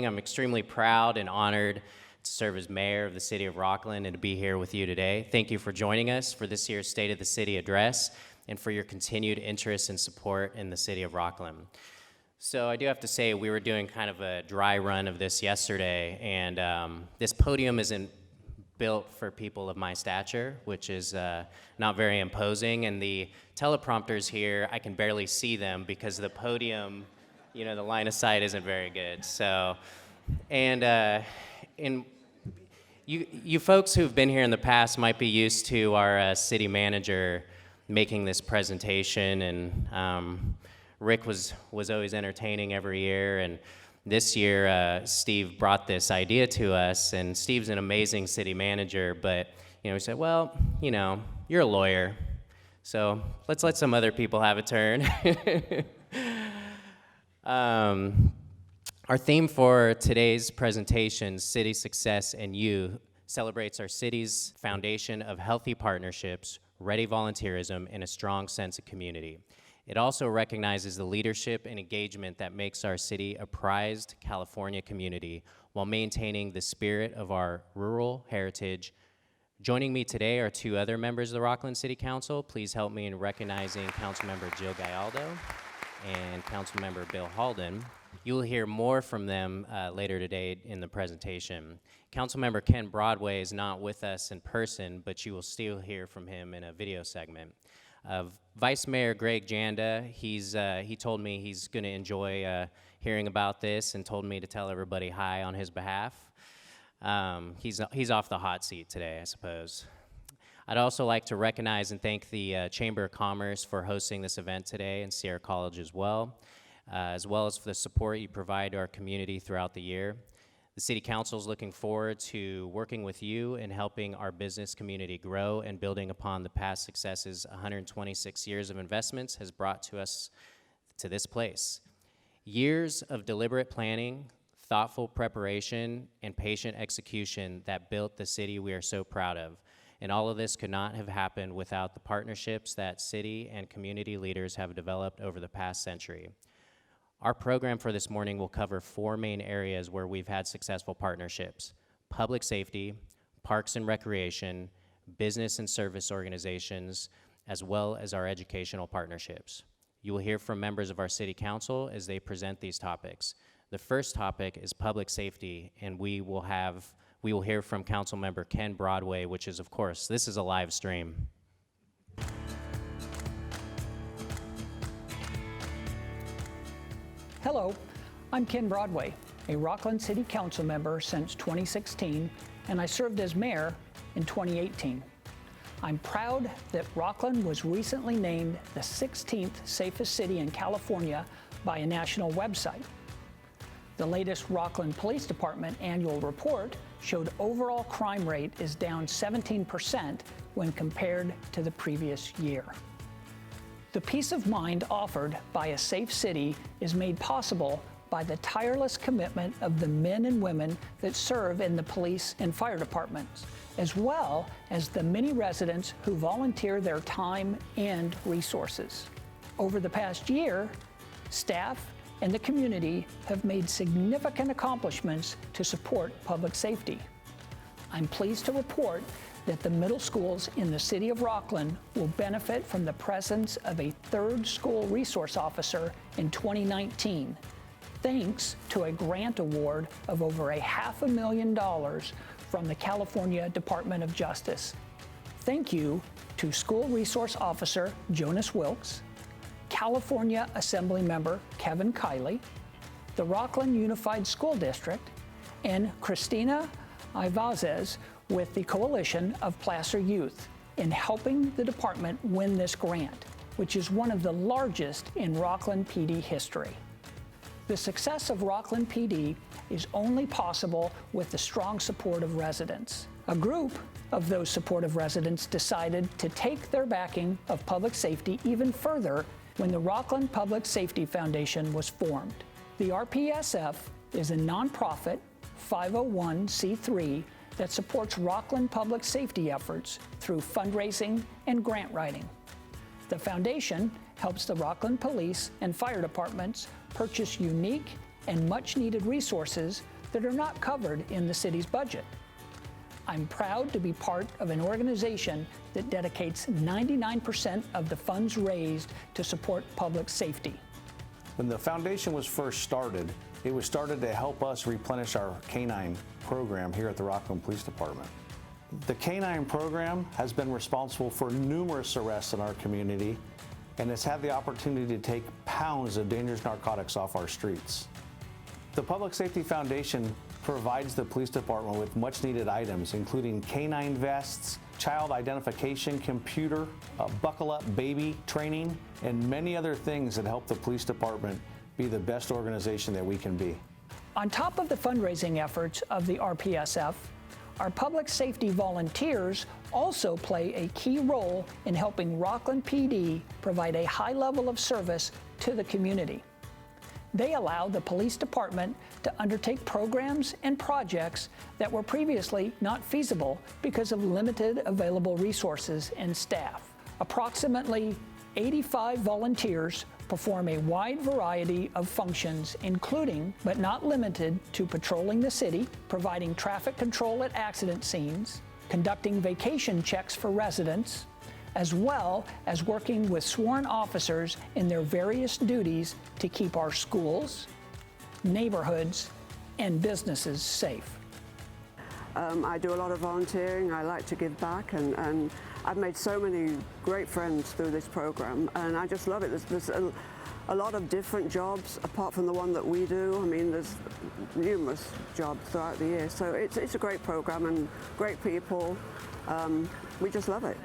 I'm extremely proud and honored to serve as mayor of the city of Rocklin and to be here with you today. Thank you for joining us for this year's State of the City address and for your continued interest and support in the city of Rocklin. So I do have to say we were doing kind of a dry run of this yesterday, and this podium isn't built for people of my stature, which is not very imposing, and the teleprompters here, I can barely see them because the podium, you know, the line of sight isn't very good. So, and you folks who've been here in the past might be used to our city manager making this presentation, and Rick was always entertaining every year, and this year Steve brought this idea to us, and Steve's an amazing city manager, but you know, he said, well, you know, you're a lawyer, so let's let some other people have a turn. Our theme for today's presentation, City Success and You, celebrates our city's foundation of healthy partnerships, ready volunteerism, and a strong sense of community. It also recognizes the leadership and engagement that makes our city a prized California community while maintaining the spirit of our rural heritage. Joining me today are two other members of the Rocklin City Council. Please help me in recognizing Councilmember Jill Gallardo and Councilmember Bill Halden. You'll hear more from them later today in the presentation. Councilmember Ken Broadway is not with us in person, but you will still hear from him in a video segment. Vice Mayor Greg Janda, he told me he's going to enjoy hearing about this and told me to tell everybody hi on his behalf. He's off the hot seat today, I suppose. I'd also like to recognize and thank the Chamber of Commerce for hosting this event today, and Sierra College as well as for the support you provide to our community throughout the year. The City Council is looking forward to working with you and helping our business community grow and building upon the past successes 126 years of investments has brought to us to this place. Years of deliberate planning, thoughtful preparation, and patient execution that built the city we are so proud of. And all of this could not have happened without the partnerships that city and community leaders have developed over the past century. Our program for this morning will cover four main areas where we've had successful partnerships: public safety, parks and recreation, business and service organizations, as well as our educational partnerships. You will hear from members of our City Council as they present these topics. The first topic is public safety, and we will hear from Councilmember Ken Broadway, which is, of course, this is a live stream. Hello, I'm Ken Broadway, a Rocklin City Council member since 2016, and I served as mayor in 2018. I'm proud that Rocklin was recently named the 16th safest city in California by a national website. The latest Rocklin Police Department annual report showed overall crime rate is down 17% when compared to the previous year. The peace of mind offered by a safe city is made possible by the tireless commitment of the men and women that serve in the police and fire departments, as well as the many residents who volunteer their time and resources. Over the past year, staff and the community have made significant accomplishments to support public safety. I'm pleased to report that the middle schools in the city of Rocklin will benefit from the presence of a third school resource officer in 2019, thanks to a grant award of over $500,000 from the California Department of Justice. Thank you to School Resource Officer Jonas Wilkes, California Assembly Member Kevin Kiley, the Rocklin Unified School District, and Christina Ivazes with the Coalition of Placer Youth in helping the department win this grant. which is one of the largest in Rocklin PD history. The success of Rocklin PD is only possible with the strong support of residents. A group of those supportive residents decided to take their backing of public safety even further when the Rocklin Public Safety Foundation was formed. The RPSF is a nonprofit 501c3 that supports Rocklin public safety efforts through fundraising and grant writing. The foundation helps the Rocklin Police and Fire Departments purchase unique and much-needed resources that are not covered in the city's budget. I'm proud to be part of an organization that dedicates 99% of the funds raised to support public safety. When the foundation was first started, it was started to help us replenish our canine program here at the Rocklin Police Department. The canine program has been responsible for numerous arrests in our community, and has had the opportunity to take pounds of dangerous narcotics off our streets. The Public Safety Foundation provides the police department with much needed items, including canine vests, child identification computer, buckle up baby training, and many other things that help the police department be the best organization that we can be. On top of the fundraising efforts of the RPSF, our public safety volunteers also play a key role in helping Rocklin PD provide a high level of service to the community. They allow the police department to undertake programs and projects that were previously not feasible because of limited available resources and staff. Approximately 85 volunteers perform a wide variety of functions, including, but not limited to, patrolling the city, providing traffic control at accident scenes, conducting vacation checks for residents, as well as working with sworn officers in their various duties to keep our schools, neighborhoods, and businesses safe. I do a lot of volunteering. I like to give back, and I've made so many great friends through this program, and I just love it. There's a lot of different jobs apart from the one that we do. I mean, there's numerous jobs throughout the year, so it's a great program and great people. We just love it.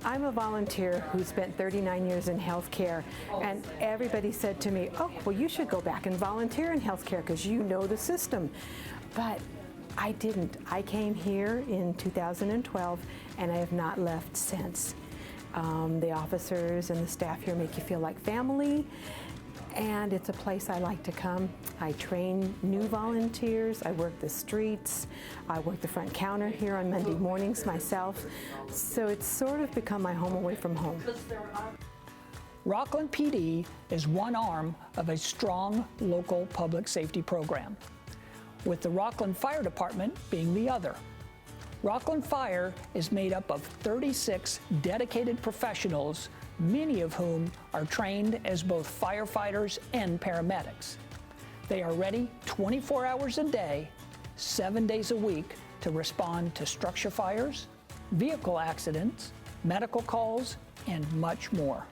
I'm a volunteer who spent 39 years in healthcare, and everybody said to me, oh, well, you should go back and volunteer in healthcare because you know the system. But I didn't. I came here in 2012, and I have not left since. The officers and the staff here make you feel like family, and it's a place I like to come. I train new volunteers, I work the streets, I work the front counter here on Monday mornings myself, so it's sort of become my home away from home. Rocklin PD is one arm of a strong local public safety program, with the Rocklin Fire Department being the other. Rocklin Fire is made up of 36 dedicated professionals, many of whom are trained as both firefighters and paramedics. They are ready 24 hours a day, 7 days a week to respond to structure fires, vehicle accidents, medical calls, and much more.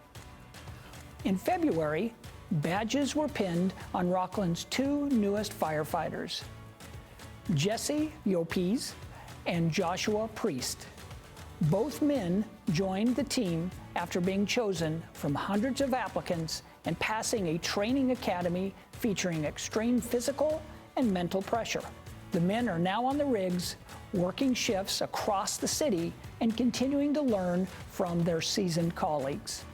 In February, badges were pinned on Rocklin's two newest firefighters, Jesse Yopes and Joshua Priest. Both men joined the team after being chosen from hundreds of applicants and passing a training academy featuring extreme physical and mental pressure. The men are now on the rigs, working shifts across the city and continuing to learn from their seasoned colleagues.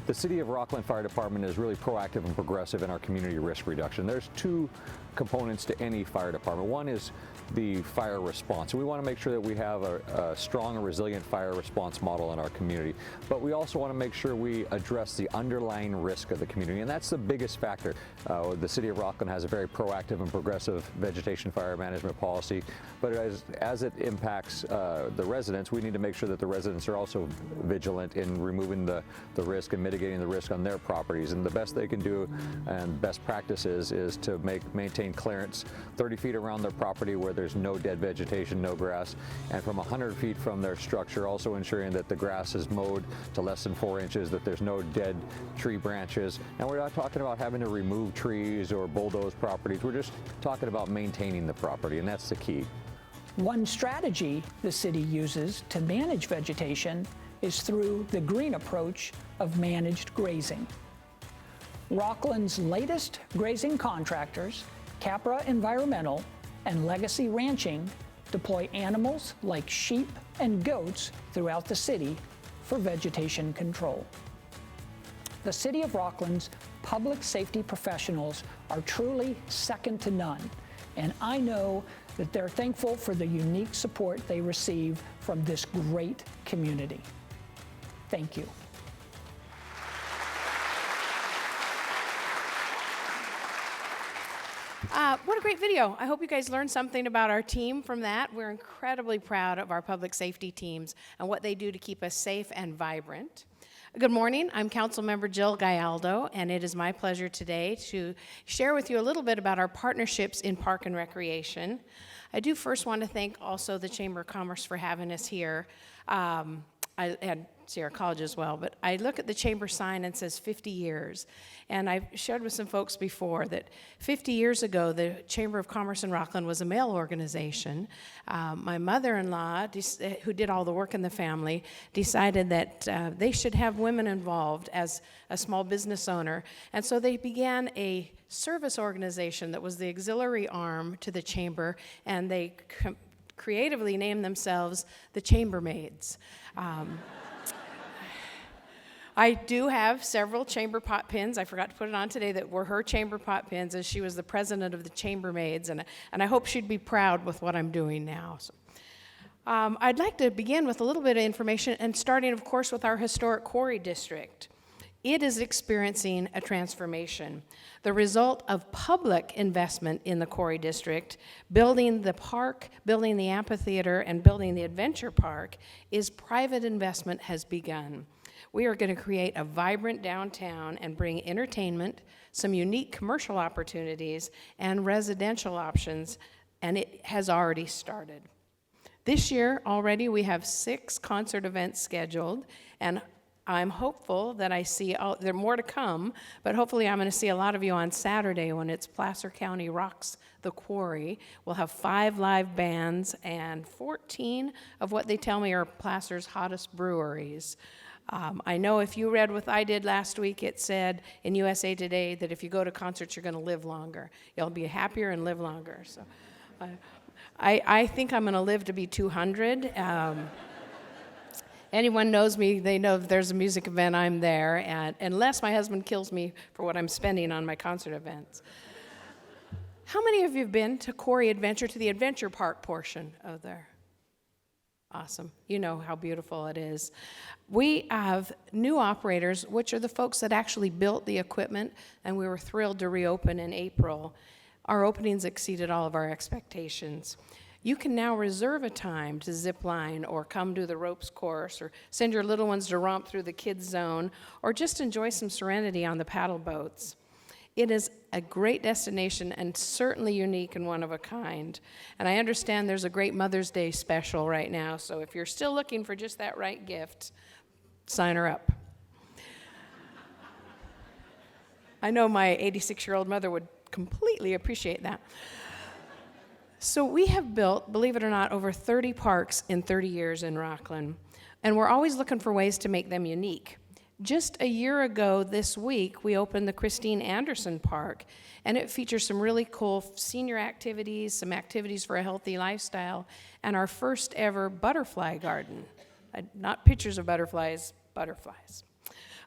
The City of Rocklin Fire Department is really proactive and progressive in our community risk reduction. There's two components to any fire department. One is the fire response. We want to make sure that we have a strong and resilient fire response model in our community, but we also want to make sure we address the underlying risk of the community, and that's the biggest factor. The City of Rocklin has a very proactive and progressive vegetation fire management policy, but as it impacts the residents, we need to make sure that the residents are also vigilant in removing the risk and mitigating the risk on their properties. And the best they can do, and best practices, is to maintain clearance 30 feet around their property where there's no dead vegetation, no grass, and from 100 feet from their structure, also ensuring that the grass is mowed to less than 4 inches, that there's no dead tree branches. And we're not talking about having to remove trees or bulldoze properties. We're just talking about maintaining the property, and that's the key. One strategy the city uses to manage vegetation is through the green approach of managed grazing. Rocklin's latest grazing contractors, Capra Environmental and Legacy Ranching, deploy animals like sheep and goats throughout the city for vegetation control. The City of Rocklin's public safety professionals are truly second to none, and I know that they're thankful for the unique support they receive from this great community. Thank you. What a great video. I hope you guys learned something about our team from that. We're incredibly proud of our public safety teams and what they do to keep us safe and vibrant. Good morning. I'm Councilmember Jill Gallardo, and it is my pleasure today to share with you a little bit about our partnerships in park and recreation. I do first want to thank also the Chamber of Commerce for having us here. I had Sierra College as well, but I look at the chamber sign and it says 50 years. And I've shared with some folks before that 50 years ago, the Chamber of Commerce in Rocklin was a male organization. My mother-in-law, who did all the work in the family, decided that they should have women involved as a small business owner. And so they began a service organization that was the auxiliary arm to the chamber, and they creatively named themselves the Chambermaids. I do have several chamber pot pins. I forgot to put it on today that were her chamber pot pins, as she was the president of the Chambermaids, and I hope she'd be proud with what I'm doing now. So, I'd like to begin with a little bit of information, and starting, of course, with our historic quarry district. It is experiencing a transformation. The result of public investment in the quarry district, building the park, building the amphitheater, and building the adventure park, is private investment has begun. We are going to create a vibrant downtown and bring entertainment, some unique commercial opportunities, and residential options, and it has already started. This year already we have 6 concert events scheduled, and I'm hopeful that I see, there are more to come, but hopefully I'm going to see a lot of you on Saturday when it's Placer County Rocks the Quarry. We'll have 5 live bands and 14 of what they tell me are Placer's hottest breweries. I know if you read what I did last week, it said in USA Today that if you go to concerts, you're going to live longer. You'll be happier and live longer. So I think I'm going to live to be 200. Anyone knows me, they know if there's a music event, I'm there, and unless my husband kills me for what I'm spending on my concert events. How many of you have been to Quarry Adventure, to the adventure park portion of there? Awesome. You know how beautiful it is. We have new operators, which are the folks that actually built the equipment, and we were thrilled to reopen in April. Our openings exceeded all of our expectations. You can now reserve a time to zip line or come to the ropes course or send your little ones to romp through the kids zone or just enjoy some serenity on the paddle boats. It is a great destination and certainly unique and one of a kind. And I understand there's a great Mother's Day special right now, so if you're still looking for just that right gift, sign her up. I know my 86-year-old mother would completely appreciate that. So we have built, believe it or not, over 30 parks in 30 years in Rocklin, and we're always looking for ways to make them unique. Just a year ago this week, we opened the Christine Anderson Park, and it features some really cool senior activities, some activities for a healthy lifestyle, and our first ever butterfly garden. Not pictures of butterflies, butterflies.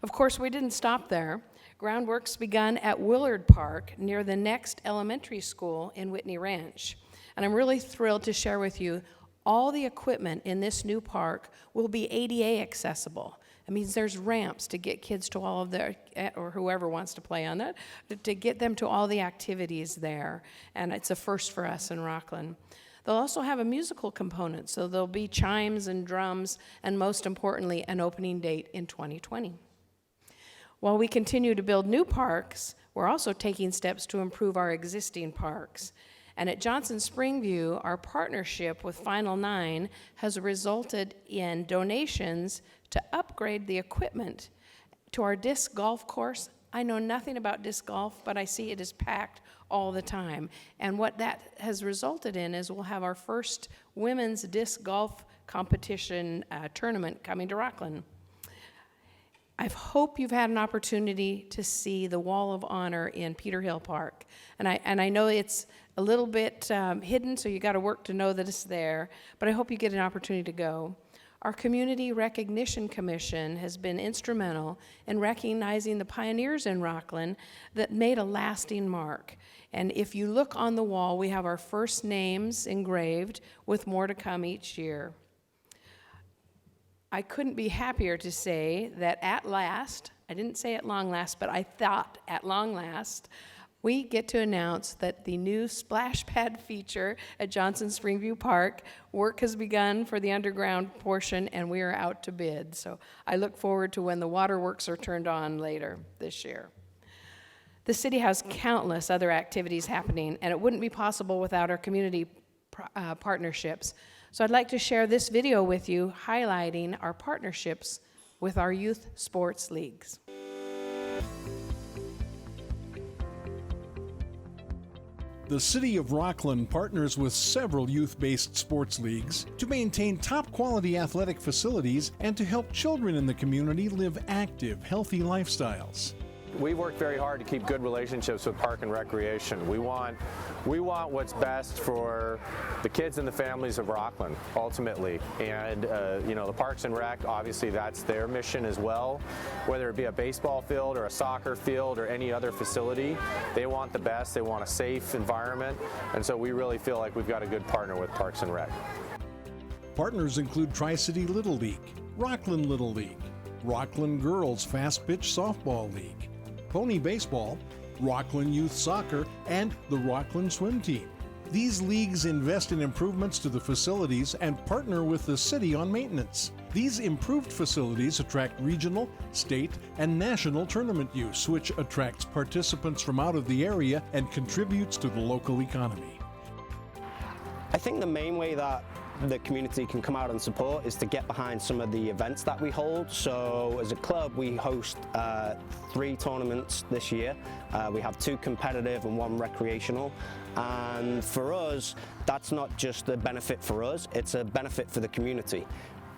Of course, we didn't stop there. Groundwork's begun at Willard Park near the next elementary school in Whitney Ranch. And I'm really thrilled to share with you all the equipment in this new park will be ADA accessible. It means there's ramps to get kids to all of their, or whoever wants to play on that, to get them to all the activities there. And it's a first for us in Rocklin. They'll also have a musical component, so there'll be chimes and drums, and most importantly, an opening date in 2020. While we continue to build new parks, we're also taking steps to improve our existing parks. And at Johnson Springview, our partnership with Final Nine has resulted in donations to upgrade the equipment to our disc golf course. I know nothing about disc golf, but I see it is packed all the time. And what that has resulted in is we'll have our first women's disc golf competition tournament coming to Rocklin. I hope you've had an opportunity to see the Wall of Honor in Peter Hill Park. And I know it's a little bit hidden, so you got to work to know that it's there, but I hope you get an opportunity to go. Our Community Recognition Commission has been instrumental in recognizing the pioneers in Rocklin that made a lasting mark. And if you look on the wall, we have our first names engraved, with more to come each year. I couldn't be happier to say that at last, I didn't say at long last, but I thought at long last, we get to announce that the new splash pad feature at Johnson Springview Park, work has begun for the underground portion, and we are out to bid. So I look forward to when the waterworks are turned on later this year. The city has countless other activities happening, and it wouldn't be possible without our community partnerships. So I'd like to share this video with you highlighting our partnerships with our youth sports leagues. The City of Rocklin partners with several youth-based sports leagues to maintain top-quality athletic facilities and to help children in the community live active, healthy lifestyles. We work very hard to keep good relationships with Park and Recreation. We want what's best for the kids and the families of Rocklin, ultimately. And the Parks and Rec, obviously that's their mission as well. Whether it be a baseball field or a soccer field or any other facility, they want the best. They want a safe environment. And so we really feel like we've got a good partner with Parks and Rec. Partners include Tri-City Little League, Rocklin Little League, Rocklin Girls Fast Pitch Softball League, Pony Baseball, Rocklin Youth Soccer, and the Rocklin Swim Team. These leagues invest in improvements to the facilities and partner with the city on maintenance. These improved facilities attract regional, state, and national tournament use, which attracts participants from out of the area and contributes to the local economy. I think the main way that the community can come out and support is to get behind some of the events that we hold. So as a club, we host 3 tournaments this year. We have 2 competitive and 1 recreational. And for us, that's not just a benefit for us, it's a benefit for the community.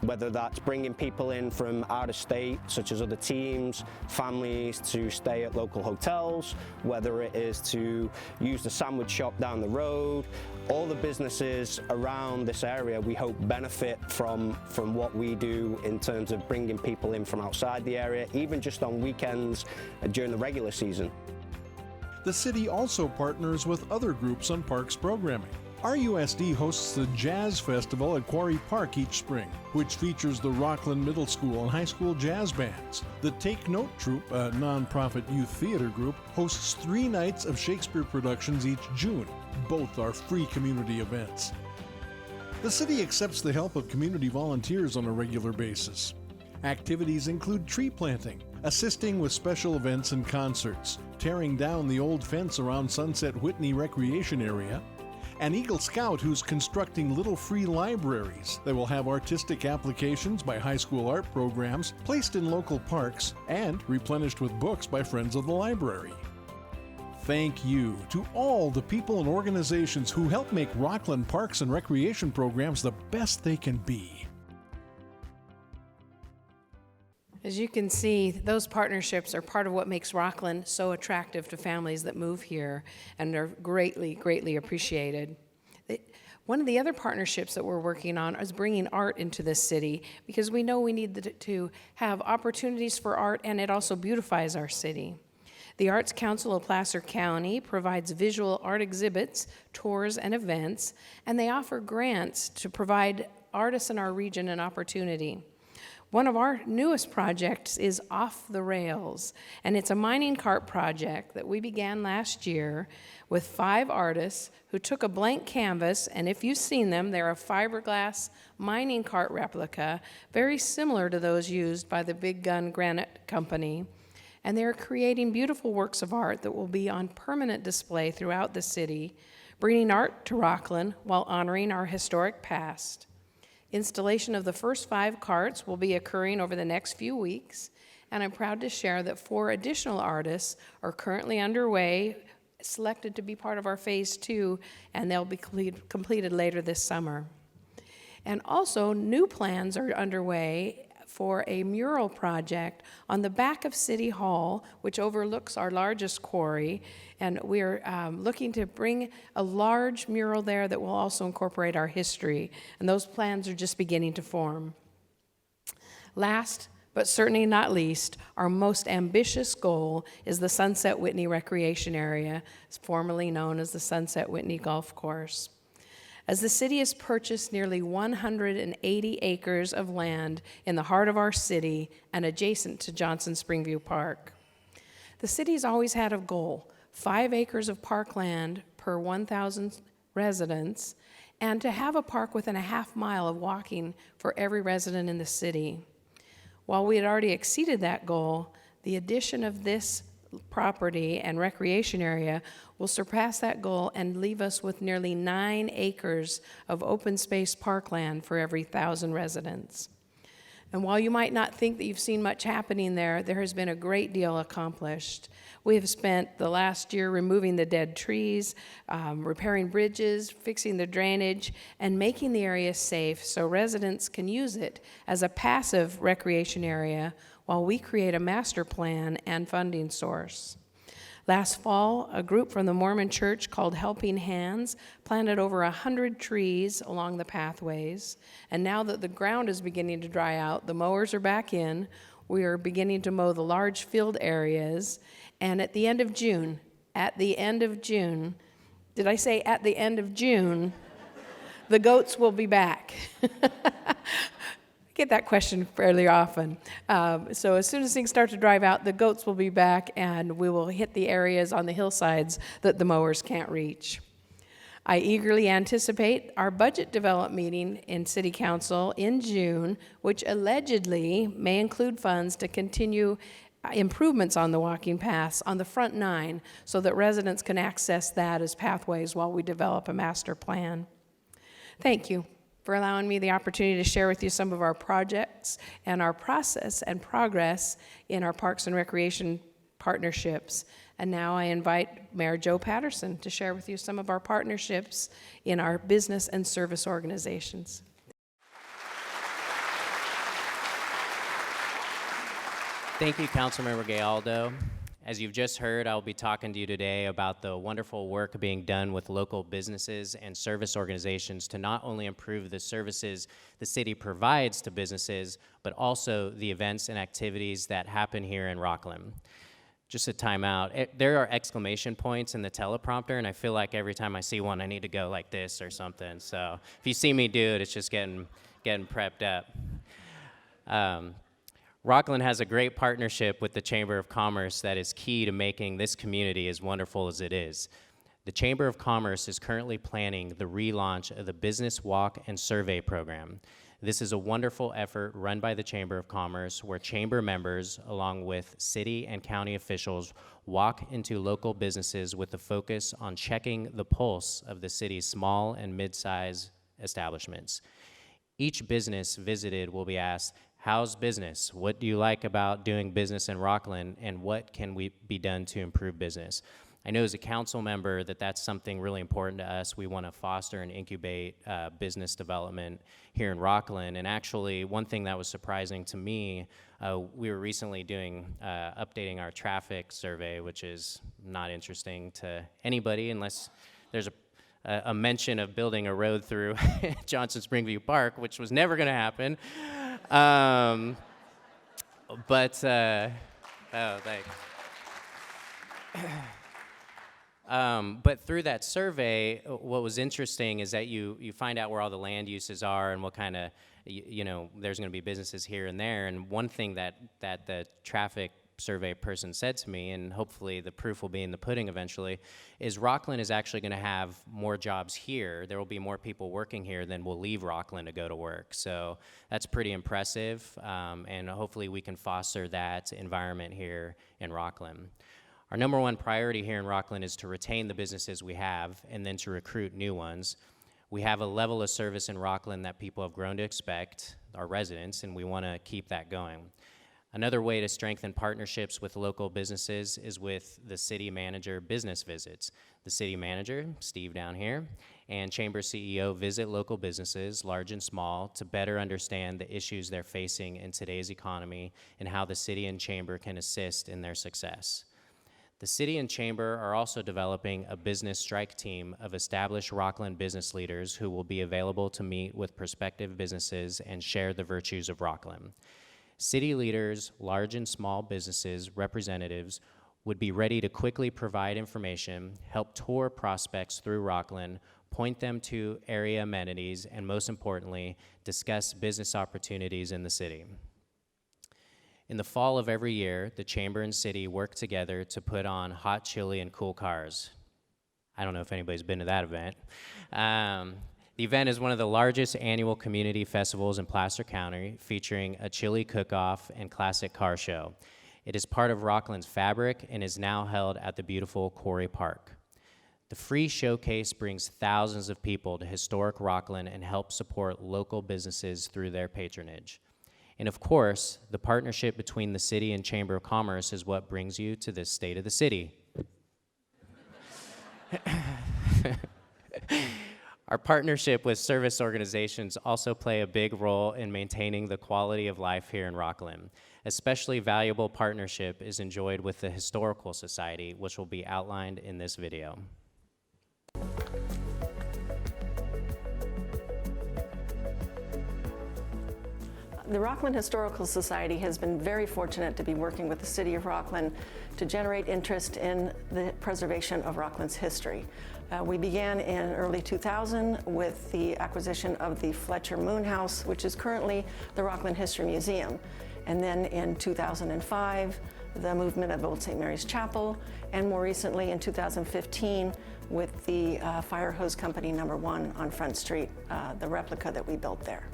Whether that's bringing people in from out of state, such as other teams, families to stay at local hotels, whether it is to use the sandwich shop down the road, all the businesses around this area we hope benefit from what we do in terms of bringing people in from outside the area, even just on weekends during the regular season. The city also partners with other groups on parks programming. RUSD hosts the Jazz Festival at Quarry Park each spring, which features the Rocklin Middle School and High School jazz bands. The Take Note Troupe, a nonprofit youth theater group, hosts 3 nights of Shakespeare productions each June. Both are free community events. The city accepts the help of community volunteers on a regular basis. Activities include tree planting, assisting with special events and concerts, tearing down the old fence around Sunset Whitney Recreation Area, an Eagle Scout who's constructing little free libraries that will have artistic applications by high school art programs placed in local parks and replenished with books by friends of the library. Thank you to all the people and organizations who help make Rocklin parks and recreation programs the best they can be. As you can see, those partnerships are part of what makes Rocklin so attractive to families that move here, and are greatly, greatly appreciated. One of the other partnerships that we're working on is bringing art into this city, because we know we need to have opportunities for art, and it also beautifies our city. The Arts Council of Placer County provides visual art exhibits, tours, and events, and they offer grants to provide artists in our region an opportunity. One of our newest projects is Off the Rails, and it's a mining cart project that we began last year with 5 artists who took a blank canvas, and if you've seen them, they're a fiberglass mining cart replica, very similar to those used by the Big Gun Granite Company. And they're creating beautiful works of art that will be on permanent display throughout the city, bringing art to Rocklin while honoring our historic past. Installation of the first 5 carts will be occurring over the next few weeks, and I'm proud to share that 4 additional artists are currently underway, selected to be part of our phase 2, and they'll be completed later this summer. And also, new plans are underway for a mural project on the back of City Hall, which overlooks our largest quarry, and we're looking to bring a large mural there that will also incorporate our history, and those plans are just beginning to form. Last, but certainly not least, our most ambitious goal is the Sunset Whitney Recreation Area, formerly known as the Sunset Whitney Golf Course. As the city has purchased nearly 180 acres of land in the heart of our city and adjacent to Johnson Springview Park. The city's always had a goal, 5 acres of parkland per 1,000 residents, and to have a park within a half-mile of walking for every resident in the city. While we had already exceeded that goal, the addition of this property and recreation area will surpass that goal and leave us with nearly 9 acres of open space parkland for every 1,000 residents. And while you might not think that you've seen much happening there, there has been a great deal accomplished. We have spent the last year removing the dead trees, repairing bridges, fixing the drainage, and making the area safe so residents can use it as a passive recreation area while we create a master plan and funding source. Last fall, a group from the Mormon Church called Helping Hands planted over 100 trees along the pathways, and now that the ground is beginning to dry out, the mowers are back in, we are beginning to mow the large field areas, and at the end of June, did I say at the end of June, the goats will be back. Get that question fairly often. So as soon as things start to dry out, the goats will be back and we will hit the areas on the hillsides that the mowers can't reach. I eagerly anticipate our budget development meeting in City Council in June, which allegedly may include funds to continue improvements on the walking paths on the front 9 so that residents can access that as pathways while we develop a master plan. Thank you for allowing me the opportunity to share with you some of our projects and our process and progress in our Parks and Recreation partnerships. And now I invite Mayor Joe Patterson to share with you some of our partnerships in our business and service organizations. Thank you, Councilmember Gallardo. As you've just heard, I'll be talking to you today about the wonderful work being done with local businesses and service organizations to not only improve the services the city provides to businesses, but also the events and activities that happen here in Rocklin. Just a timeout. There are exclamation points in the teleprompter, and I feel like every time I see one, I need to go like this or something. So if you see me do it, it's just getting prepped up. Rocklin has a great partnership with the Chamber of Commerce that is key to making this community as wonderful as it is. The Chamber of Commerce is currently planning the relaunch of the Business Walk and Survey program. This is a wonderful effort run by the Chamber of Commerce where Chamber members, along with city and county officials, walk into local businesses with the focus on checking the pulse of the city's small and mid-size establishments. Each business visited will be asked, how's business? What do you like about doing business in Rocklin, and what can be done to improve business? I know as a council member that that's something really important to us. We want to foster and incubate business development here in Rocklin. And actually, one thing that was surprising to me, we were recently updating our traffic survey, which is not interesting to anybody unless there's a mention of building a road through Johnson Springview Park, which was never going to happen. Oh, thanks. But through that survey, what was interesting is that you find out where all the land uses are and what kind of, there's going to be businesses here and there. And one thing that the traffic survey person said to me, and hopefully the proof will be in the pudding eventually, is Rocklin is actually going to have more jobs here. There will be more people working here than will leave Rocklin to go to work. So that's pretty impressive, and hopefully we can foster that environment here in Rocklin. Our number one priority here in Rocklin is to retain the businesses we have and then to recruit new ones. We have a level of service in Rocklin that people have grown to expect, our residents, and we want to keep that going. Another way to strengthen partnerships with local businesses is with the city manager business visits. The city manager, Steve down here, and Chamber CEO visit local businesses, large and small, to better understand the issues they're facing in today's economy and how the city and Chamber can assist in their success. The city and Chamber are also developing a business strike team of established Rocklin business leaders who will be available to meet with prospective businesses and share the virtues of Rocklin. City leaders, large and small businesses, representatives would be ready to quickly provide information, help tour prospects through Rocklin, point them to area amenities, and most importantly, discuss business opportunities in the city. In the fall of every year, the Chamber and City work together to put on hot chili and cool cars. I don't know if anybody's been to that event. The event is one of the largest annual community festivals in Placer County, featuring a chili cook-off and classic car show. It is part of Rocklin's fabric and is now held at the beautiful Quarry Park. The free showcase brings thousands of people to historic Rocklin and helps support local businesses through their patronage. And of course, the partnership between the city and Chamber of Commerce is what brings you to this State of the City. Our partnership with service organizations also play a big role in maintaining the quality of life here in Rocklin. Especially valuable partnership is enjoyed with the Historical Society, which will be outlined in this video. The Rocklin Historical Society has been very fortunate to be working with the City of Rocklin to generate interest in the preservation of Rocklin's history. We began in early 2000 with the acquisition of the Fletcher Moon House, which is currently the Rocklin History Museum. And then in 2005, the movement of Old St. Mary's Chapel, and more recently in 2015 with the Fire Hose Company No. 1 on Front Street, the replica that we built there.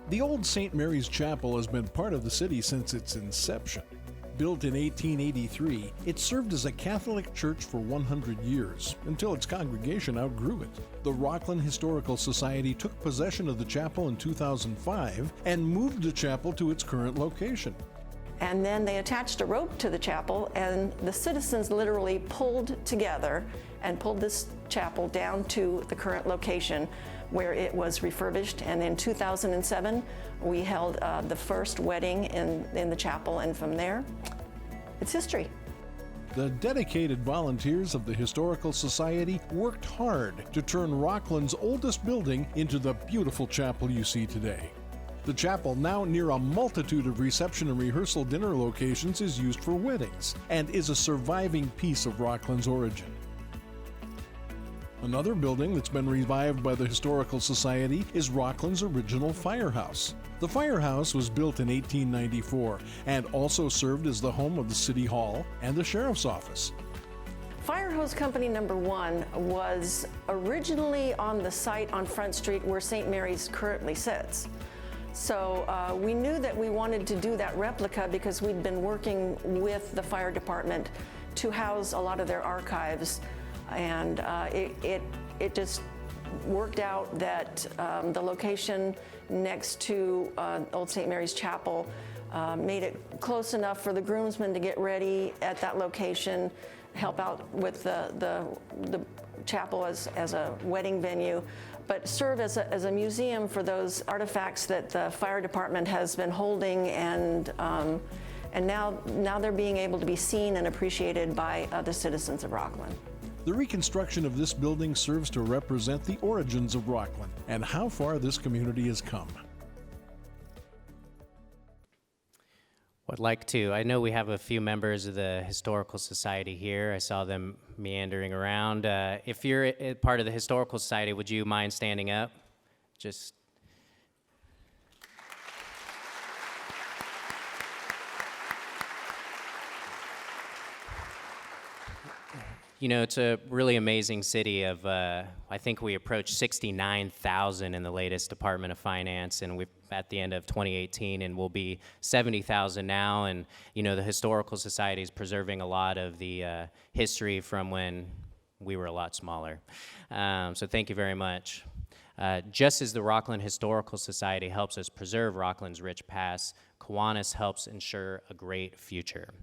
The Old St. Mary's Chapel has been part of the city since its inception. Built in 1883, it served as a Catholic church for 100 years, until its congregation outgrew it. The Rocklin Historical Society took possession of the chapel in 2005 and moved the chapel to its current location. And then they attached a rope to the chapel, and the citizens literally pulled together and pulled this chapel down to the current location where it was refurbished. And in 2007, we held the first wedding in the chapel, and from there, it's history. The dedicated volunteers of the Historical Society worked hard to turn Rocklin's oldest building into the beautiful chapel you see today. The chapel, now near a multitude of reception and rehearsal dinner locations, is used for weddings and is a surviving piece of Rocklin's origin. Another building that's been revived by the Historical Society is Rocklin's original firehouse. The firehouse was built in 1894 and also served as the home of the City Hall and the Sheriff's Office. Fire Hose Company No. 1 was originally on the site on Front Street where St. Mary's currently sits. So we knew that we wanted to do that replica because we'd been working with the fire department to house a lot of their archives, and it just worked out that the location next to Old St. Mary's Chapel made it close enough for the groomsmen to get ready at that location, help out with the chapel as a wedding venue, but serve as a museum for those artifacts that the fire department has been holding, and now they're being able to be seen and appreciated by the citizens of Rocklin. The reconstruction of this building serves to represent the origins of Rocklin and how far this community has come. I know we have a few members of the Historical Society here. I saw them meandering around. If you're a part of the Historical Society, would you mind standing up? Just. You know, it's a really amazing city of, I think we approached 69,000 in the latest Department of Finance, and we're at the end of 2018, and we'll be 70,000 now. And, you know, the Historical Society is preserving a lot of the history from when we were a lot smaller. So thank you very much. Just as the Rocklin Historical Society helps us preserve Rocklin's rich past, Kiwanis helps ensure a great future.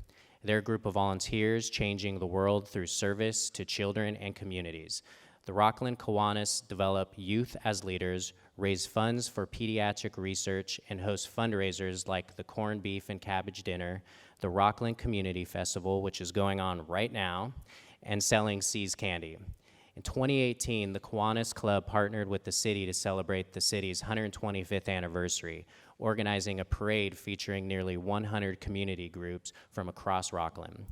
They're a group of volunteers changing the world through service to children and communities. The Rocklin Kiwanis develop youth as leaders, raise funds for pediatric research, and host fundraisers like the Corned Beef and Cabbage Dinner, the Rocklin Community Festival, which is going on right now, and selling See's Candy. In 2018, the Kiwanis Club partnered with the city to celebrate the city's 125th anniversary, organizing a parade featuring nearly 100 community groups from across Rocklin.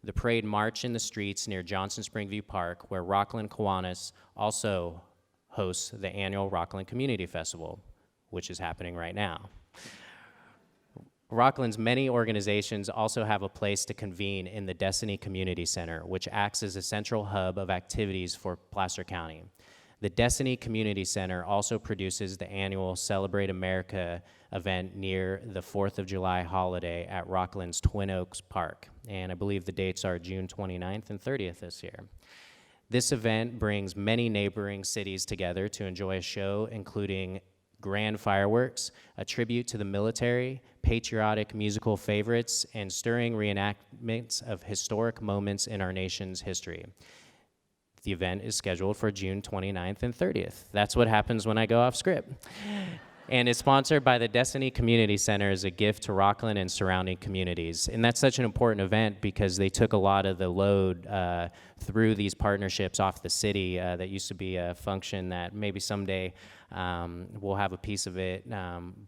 The parade marched in the streets near Johnson Springview Park, where Rocklin Kiwanis also hosts the annual Rocklin Community Festival, which is happening right now. Rocklin's many organizations also have a place to convene in the Destiny Community Center, which acts as a central hub of activities for Placer County. The Destiny Community Center also produces the annual Celebrate America event near the 4th of July holiday at Rocklin's Twin Oaks Park, and I believe the dates are June 29th and 30th this year. This event brings many neighboring cities together to enjoy a show including grand fireworks, a tribute to the military, patriotic musical favorites, and stirring reenactments of historic moments in our nation's history. The event is scheduled for June 29th and 30th. That's what happens when I go off script. And is sponsored by the Destiny Community Center as a gift to Rocklin and surrounding communities. And that's such an important event because they took a lot of the load through these partnerships off the city. That used to be a function that maybe someday we'll have a piece of it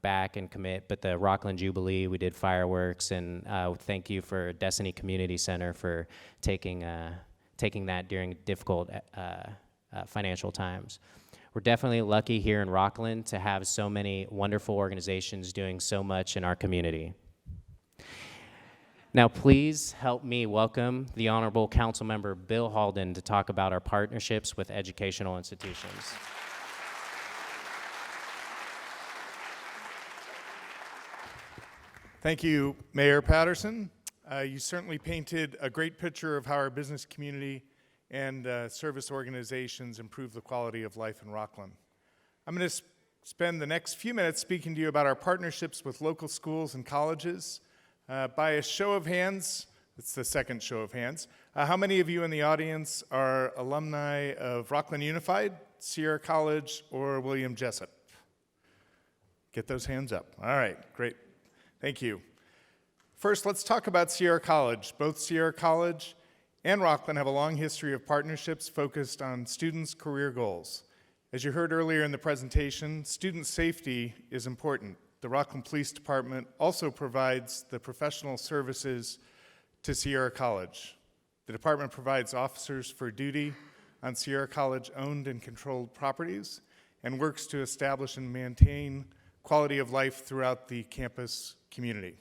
back and commit. But the Rocklin Jubilee, we did fireworks, and thank you for Destiny Community Center for taking that during difficult financial times. We're definitely lucky here in Rocklin to have so many wonderful organizations doing so much in our community. Now, please help me welcome the Honorable Councilmember Bill Halden to talk about our partnerships with educational institutions. Thank you, Mayor Patterson. You certainly painted a great picture of how our business community and service organizations improve the quality of life in Rocklin. I'm going to spend the next few minutes speaking to you about our partnerships with local schools and colleges. By a show of hands, it's the second show of hands, how many of you in the audience are alumni of Rocklin Unified, Sierra College, or William Jessup? Get those hands up. All right, great. Thank you. First, let's talk about Sierra College. Both Sierra College and Rocklin have a long history of partnerships focused on students' career goals. As you heard earlier in the presentation, student safety is important. The Rocklin Police Department also provides the professional services to Sierra College. The department provides officers for duty on Sierra College-owned and controlled properties and works to establish and maintain quality of life throughout the campus community.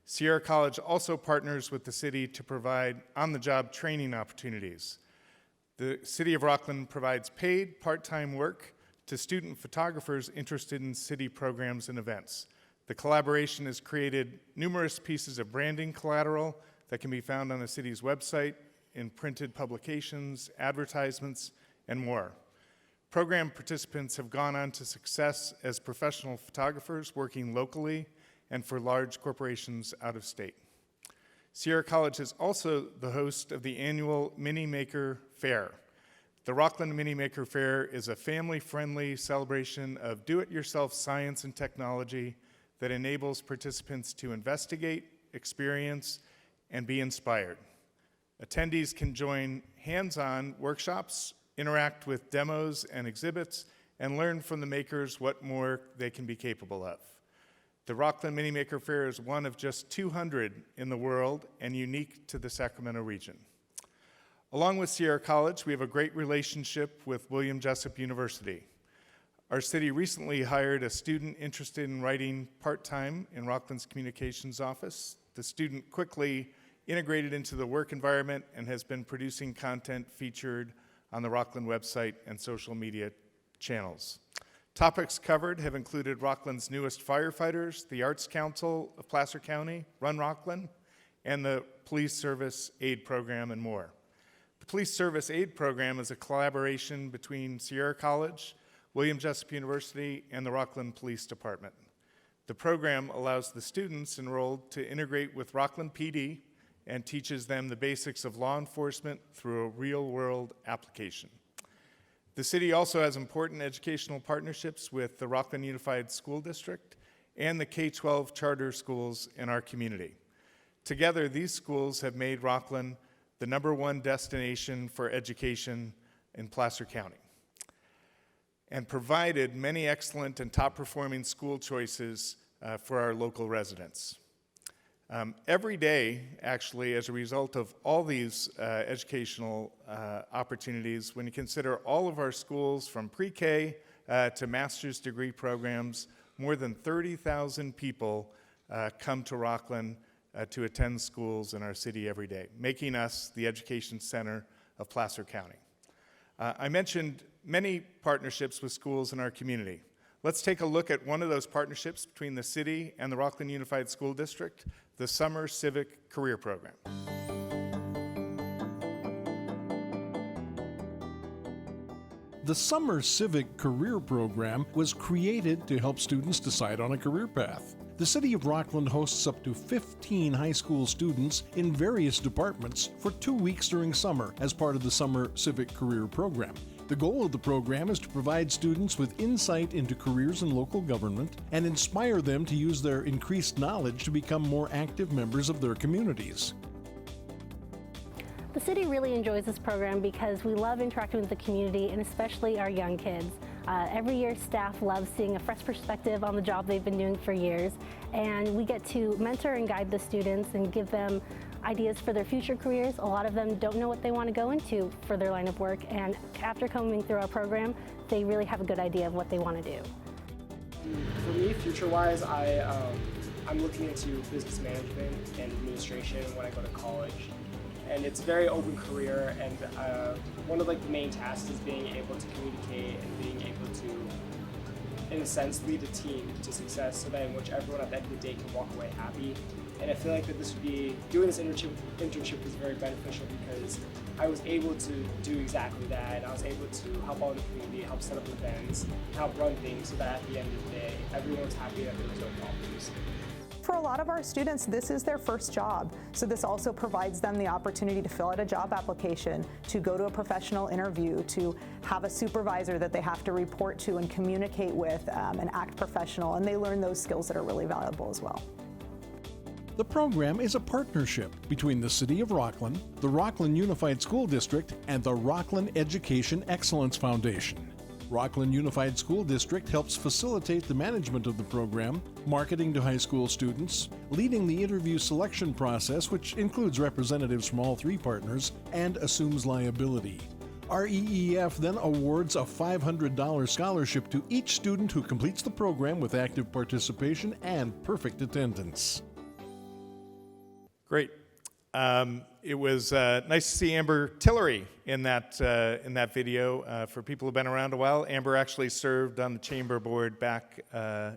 Sierra College also partners with the city to provide on-the-job training opportunities. The City of Rocklin provides paid part-time work to student photographers interested in city programs and events. The collaboration has created numerous pieces of branding collateral that can be found on the city's website, in printed publications, advertisements, and more. Program participants have gone on to success as professional photographers working locally and for large corporations out of state. Sierra College is also the host of the annual Mini Maker Fair. The Rocklin Mini Maker Fair is a family-friendly celebration of do-it-yourself science and technology that enables participants to investigate, experience, and be inspired. Attendees can join hands-on workshops, interact with demos and exhibits, and learn from the makers what more they can be capable of. The Rocklin Mini Maker Fair is one of just 200 in the world and unique to the Sacramento region. Along with Sierra College, we have a great relationship with William Jessup University. Our city recently hired a student interested in writing part-time in Rocklin's communications office. The student quickly integrated into the work environment and has been producing content featured on the Rocklin website and social media channels. Topics covered have included Rocklin's newest firefighters, the Arts Council of Placer County, Run Rocklin, and the Police Service Aid Program, and more. The Police Service Aid Program is a collaboration between Sierra College, William Jessup University, and the Rocklin Police Department. The program allows the students enrolled to integrate with Rocklin PD and teaches them the basics of law enforcement through a real-world application. The city also has important educational partnerships with the Rocklin Unified School District and the K-12 charter schools in our community. Together, these schools have made Rocklin the #1 destination for education in Placer County and provided many excellent and top-performing school choices for our local residents. Every day, actually, as a result of all these educational opportunities, when you consider all of our schools from pre-K to master's degree programs, more than 30,000 people come to Rocklin to attend schools in our city every day, making us the education center of Placer County. I mentioned many partnerships with schools in our community. Let's take a look at one of those partnerships between the city and the Rocklin Unified School District, the Summer Civic Career Program. The Summer Civic Career Program was created to help students decide on a career path. The City of Rocklin hosts up to 15 high school students in various departments for 2 weeks during summer as part of the Summer Civic Career Program. The goal of the program is to provide students with insight into careers in local government and inspire them to use their increased knowledge to become more active members of their communities. The city really enjoys this program because we love interacting with the community and especially our young kids. Every year staff loves seeing a fresh perspective on the job they've been doing for years, and we get to mentor and guide the students and give them ideas for their future careers. A lot of them don't know what they want to go into for their line of work, and after coming through our program, they really have a good idea of what they want to do. For me, future-wise, I'm looking into business management and administration when I go to college. And it's a very open career, and one of the main tasks is being able to communicate and being able to, in a sense, lead a team to success so that in which everyone at the end of the day can walk away happy. And I feel like that doing this internship was very beneficial because I was able to do exactly that, and I was able to help out in the community, help set up events, help run things so that at the end of the day, everyone's happy that there was no problems. For a lot of our students, this is their first job. So this also provides them the opportunity to fill out a job application, to go to a professional interview, to have a supervisor that they have to report to and communicate with and act professional. And they learn those skills that are really valuable as well. The program is a partnership between the City of Rocklin, the Rocklin Unified School District, and the Rocklin Education Excellence Foundation. Rocklin Unified School District helps facilitate the management of the program, marketing to high school students, leading the interview selection process, which includes representatives from all 3 partners, and assumes liability. REEF then awards a $500 scholarship to each student who completes the program with active participation and perfect attendance. Great. It was nice to see Amber Tillery in that video. For people who've been around a while, Amber actually served on the chamber board back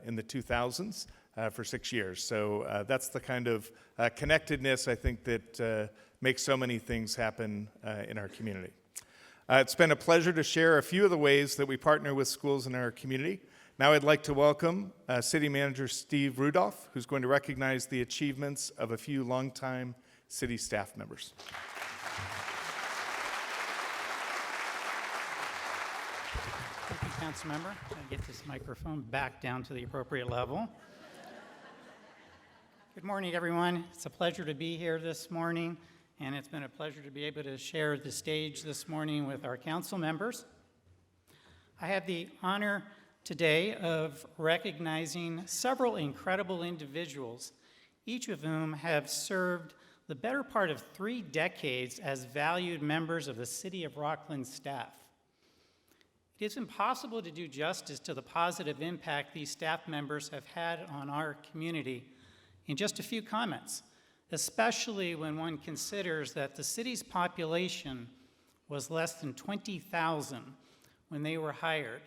in the 2000s for 6 years. So that's the kind of connectedness I think that makes so many things happen in our community. It's been a pleasure to share a few of the ways that we partner with schools in our community. Now I'd like to welcome City Manager Steve Rudolph, who's going to recognize the achievements of a few longtime city staff members. Thank you, Council Member. I'll get this microphone back down to the appropriate level. Good morning, everyone. It's a pleasure to be here this morning, and it's been a pleasure to be able to share the stage this morning with our council members. I have the honor today of recognizing several incredible individuals, each of whom have served the better part of 3 decades as valued members of the City of Rocklin staff. It is impossible to do justice to the positive impact these staff members have had on our community in just a few comments, especially when one considers that the city's population was less than 20,000 when they were hired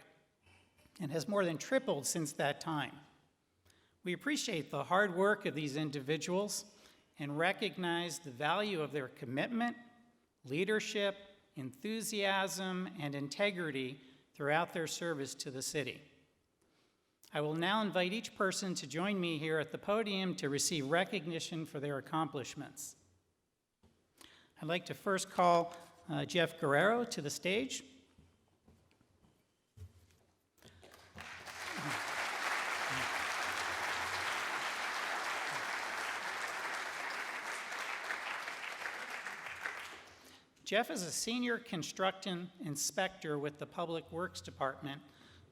and has more than tripled since that time. We appreciate the hard work of these individuals and recognize the value of their commitment, leadership, enthusiasm, and integrity throughout their service to the city. I will now invite each person to join me here at the podium to receive recognition for their accomplishments. I'd like to first call Jeff Guerrero to the stage. Jeff is a senior construction inspector with the Public Works Department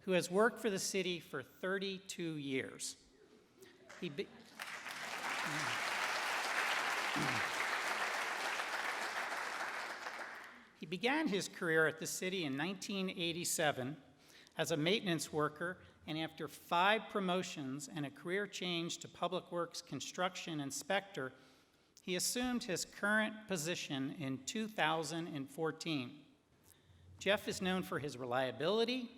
who has worked for the city for 32 years. He began his career at the city in 1987 as a maintenance worker, and after 5 promotions and a career change to Public Works Construction Inspector, he assumed his current position in 2014. Jeff is known for his reliability,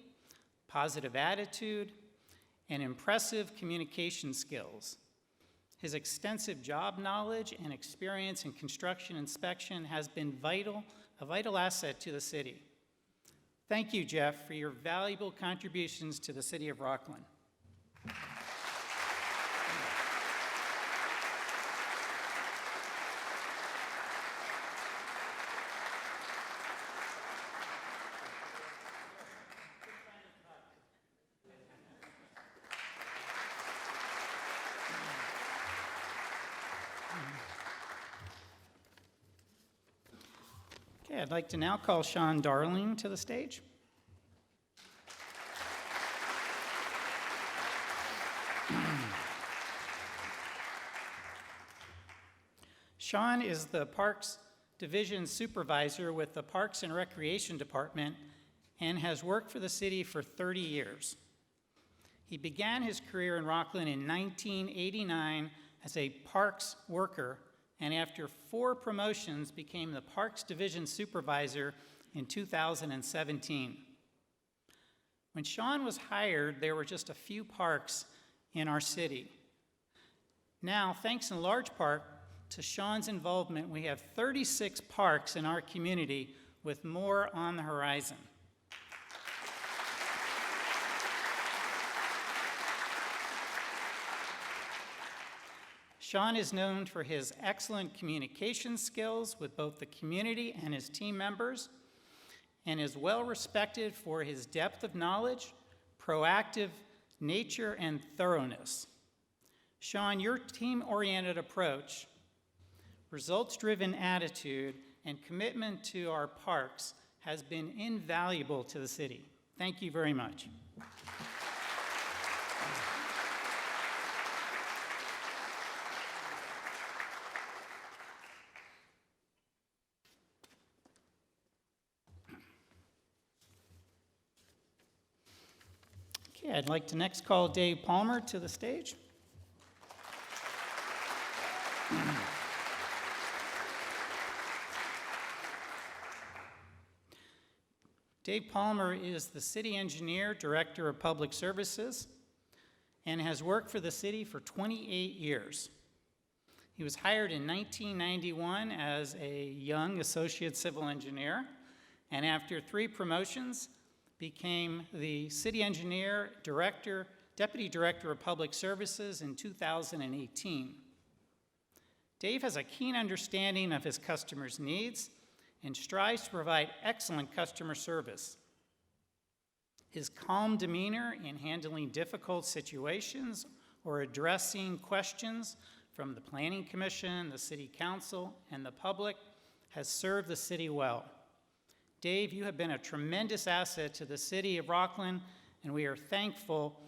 positive attitude, and impressive communication skills. His extensive job knowledge and experience in construction inspection has been a vital asset to the city. Thank you, Jeff, for your valuable contributions to the city of Rocklin. Okay, I'd like to now call Sean Darling to the stage. Sean is the Parks Division Supervisor with the Parks and Recreation Department and has worked for the city for 30 years. He began his career in Rocklin in 1989 as a parks worker, and after 4 promotions became the Parks Division Supervisor in 2017. When Sean was hired, there were just a few parks in our city. Now, thanks in large part to Sean's involvement, we have 36 parks in our community with more on the horizon. Sean is known for his excellent communication skills with both the community and his team members, and is well respected for his depth of knowledge, proactive nature, and thoroughness. Sean, your team-oriented approach, results-driven attitude, and commitment to our parks has been invaluable to the city. Thank you very much. Okay, I'd like to next call Dave Palmer to the stage. Dave Palmer is the City Engineer, Director of Public Services, and has worked for the city for 28 years. He was hired in 1991 as a young Associate Civil Engineer, and after 3 promotions, became the City Engineer, Deputy Director of Public Services in 2018. Dave has a keen understanding of his customers' needs and strives to provide excellent customer service. His calm demeanor in handling difficult situations or addressing questions from the Planning Commission, the City Council, and the public has served the city well. Dave, you have been a tremendous asset to the city of Rocklin, and we are thankful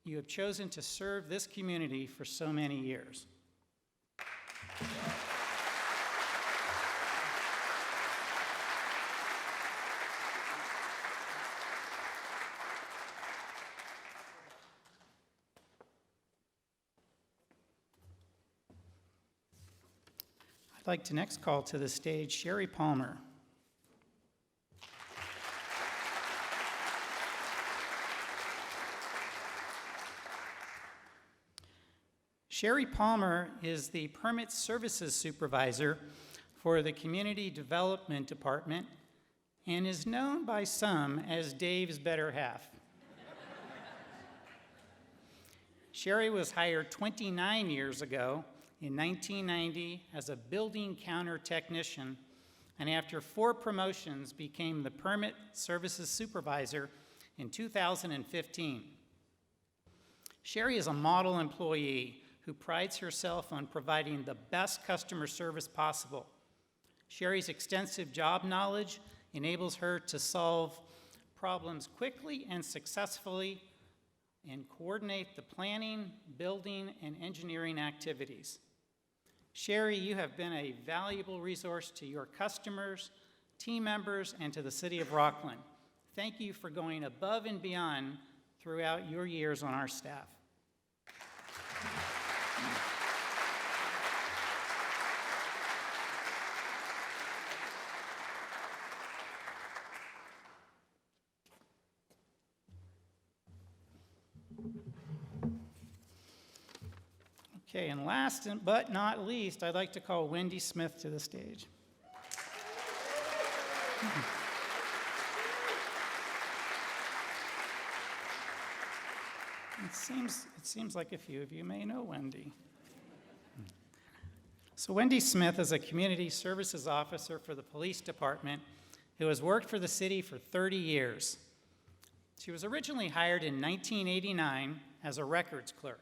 you have chosen to serve this community for so many years. I'd like to next call to the stage Sherry Palmer. Sherry Palmer is the Permit Services Supervisor for the Community Development Department and is known by some as Dave's better half. Sherry was hired 29 years ago in 1990 as a building counter technician, and after 4 promotions became the permit services supervisor in 2015. Sherry is a model employee who prides herself on providing the best customer service possible. Sherry's extensive job knowledge enables her to solve problems quickly and successfully and coordinate the planning, building, and engineering activities. Sherry, you have been a valuable resource to your customers, team members, and to the city of Rocklin. Thank you for going above and beyond throughout your years on our staff. Okay, and last but not least, I'd like to call Wendy Smith to the stage. It seems like a few of you may know Wendy. So Wendy Smith is a community services officer for the police department who has worked for the city for 30 years. She was originally hired in 1989 as a records clerk.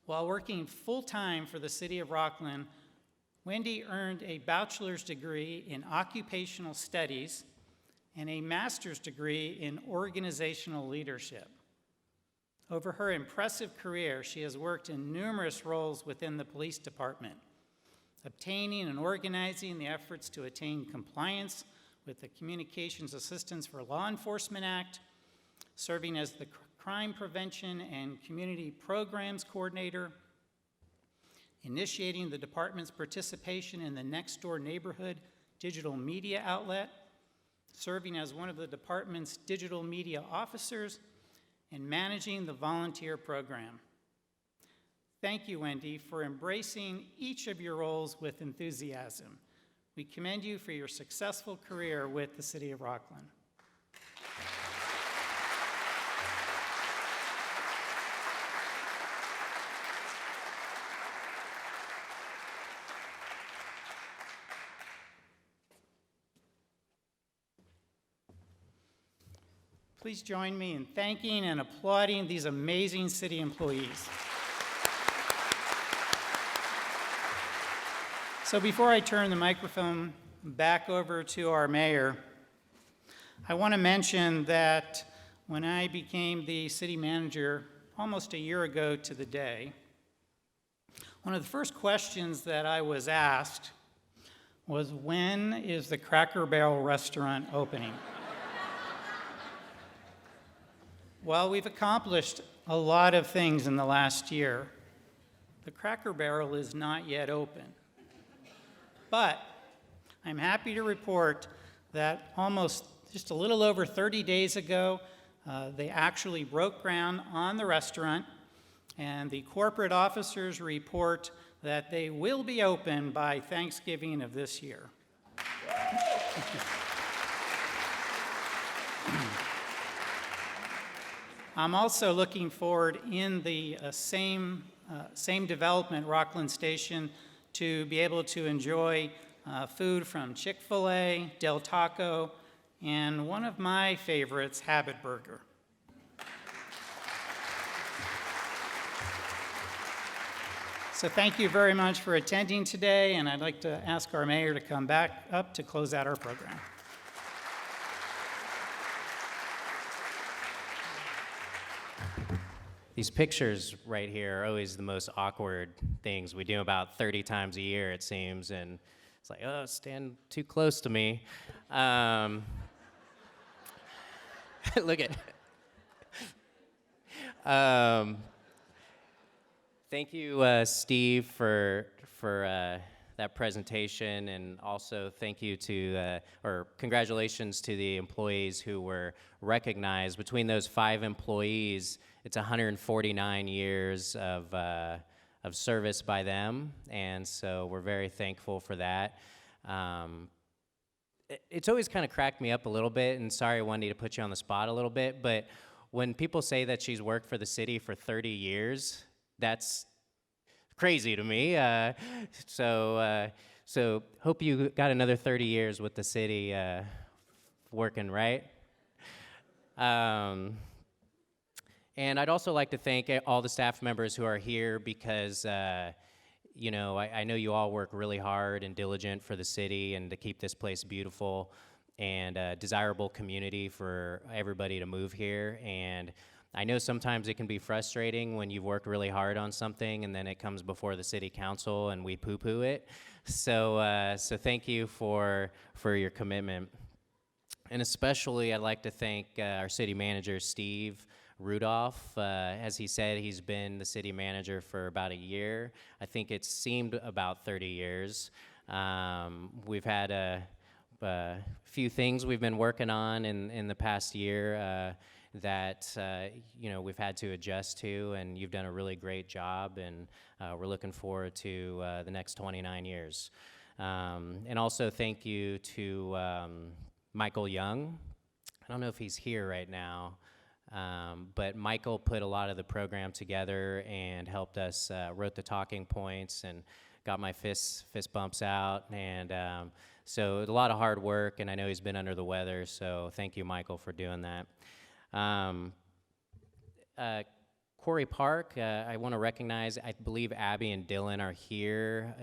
While working full-time for the city of Rocklin, Wendy earned a bachelor's degree in occupational studies and a master's degree in organizational leadership. Over her impressive career, she has worked in numerous roles within the police department, obtaining and organizing the efforts to attain compliance with the Communications Assistance for Law Enforcement Act, serving as the Crime Prevention and Community Programs Coordinator, initiating the department's participation in the Next Door Neighborhood digital media outlet, serving as one of the department's digital media officers, and managing the volunteer program. Thank you, Wendy, for embracing each of your roles with enthusiasm. We commend you for your successful career with the City of Rocklin. Please join me in thanking and applauding these amazing city employees. So before I turn the microphone back over to our mayor, I want to mention that when I became the city manager almost a year ago to the day, one of the first questions that I was asked was, when is the Cracker Barrel restaurant opening? While we've accomplished a lot of things in the last year, the Cracker Barrel is not yet open. But I'm happy to report that almost just a little over 30 days ago, they actually broke ground on the restaurant, and the corporate officers report that they will be open by Thanksgiving of this year. I'm also looking forward in the same development, Rocklin Station, to be able to enjoy food from Chick-fil-A, Del Taco, and one of my favorites, Habit Burger. So thank you very much for attending today, and I'd like to ask our mayor to come back up to close out our program. These pictures right here are always the most awkward things. We do about 30 times a year, it seems, and it's like, oh, stand too close to me. Look at thank you, Steve, for that presentation, and also thank you to, or congratulations to the employees who were recognized. Between those 5 employees, it's 149 years of service by them, and so we're very thankful for that. it's always kind of cracked me up a little bit, and sorry, Wendy, to put you on the spot a little bit, but when people say that she's worked for the city for 30 years, that's crazy to me. So hope you got another 30 years with the city working, right? And I'd also like to thank all the staff members who are here because, you know, I know you all work really hard and diligent for the city and to keep this place beautiful and a desirable community for everybody to move here. And I know sometimes it can be frustrating when you've worked really hard on something and then it comes before the city council and we poo-poo it. So thank you for your commitment. And especially I'd like to thank our city manager, Steve Rudolph. As he said, he's been the city manager for about a year. I think it seemed about 30 years. We've had a few things we've been working on in the past year that you know, we've had to adjust to, and you've done a really great job, and we're looking forward to the next 29 years. And also thank you to Michael Young. I don't know if he's here right now, but Michael put a lot of the program together and helped us, wrote the talking points and got my fist bumps out, and so a lot of hard work, and I know he's been under the weather, so thank you, Michael, for doing that. Quarry Park, I want to recognize, I believe Abby and Dylan are here.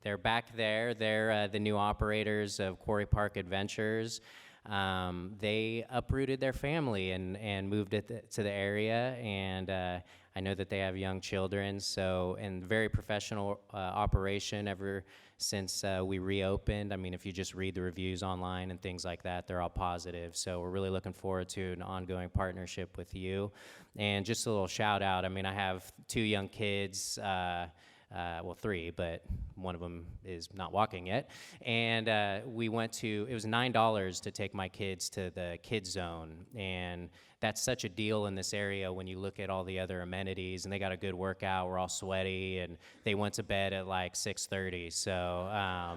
They're back there. They're the new operators of Quarry Park Adventures. They uprooted their family and moved it to the area, and I know that they have young children, so, and very professional operation ever since we reopened. I mean, if you just read the reviews online and things like that, they're all positive. So we're really looking forward to an ongoing partnership with you. And just a little shout out, I mean, I have 2 young kids, well, 3, but one of them is not walking yet. And we went to, it was $9 to take my kids to the kids zone. And that's such a deal in this area when you look at all the other amenities, and they got a good workout, we're all sweaty, and they went to bed at like 6:30. So,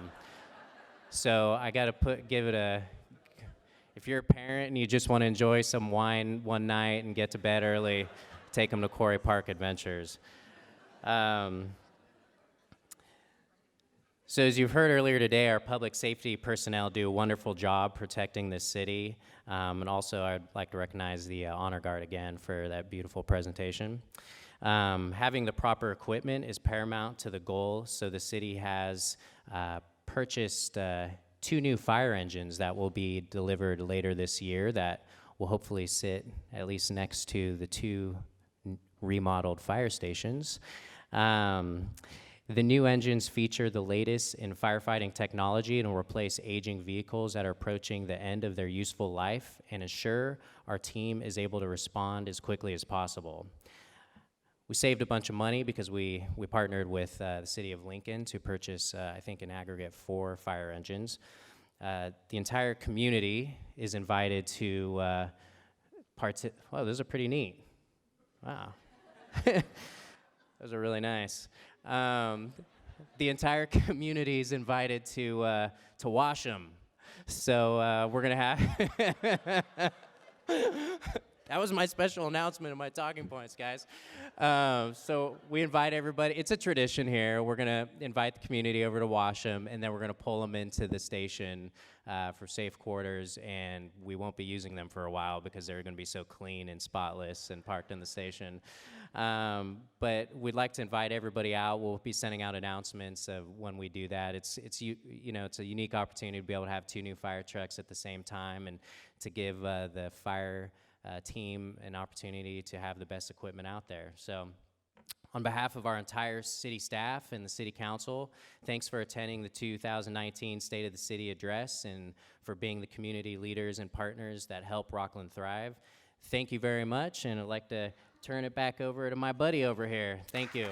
so I gotta give it a, if you're a parent and you just wanna enjoy some wine one night and get to bed early, take them to Quarry Park Adventures. So as you've heard earlier today, our public safety personnel do a wonderful job protecting this city. And also I'd like to recognize the Honor Guard again for that beautiful presentation. Having the proper equipment is paramount to the goal, so the city has purchased 2 new fire engines that will be delivered later this year that will hopefully sit at least next to the 2 remodeled fire stations. The new engines feature the latest in firefighting technology and will replace aging vehicles that are approaching the end of their useful life and ensure our team is able to respond as quickly as possible. We saved a bunch of money because we partnered with the city of Lincoln to purchase, I think, in aggregate 4 fire engines. The entire community is invited to oh, those are pretty neat. Wow. Those are really nice. The entire community is invited to wash them. So we're gonna have, that was my special announcement of my talking points, guys. So we invite everybody, it's a tradition here. We're gonna invite the community over to wash them, and then we're gonna pull them into the station for safe quarters, and we won't be using them for a while because they're gonna be so clean and spotless and parked in the station. But we'd like to invite everybody out. We'll be sending out announcements of when we do that. It's you know, it's a unique opportunity to be able to have 2 new fire trucks at the same time and to give the fire team an opportunity to have the best equipment out there. So on behalf of our entire city staff and the city council, thanks for attending the 2019 State of the City address and for being the community leaders and partners that help Rocklin thrive. Thank you very much, and I'd like to turn it back over to my buddy over here. Thank you.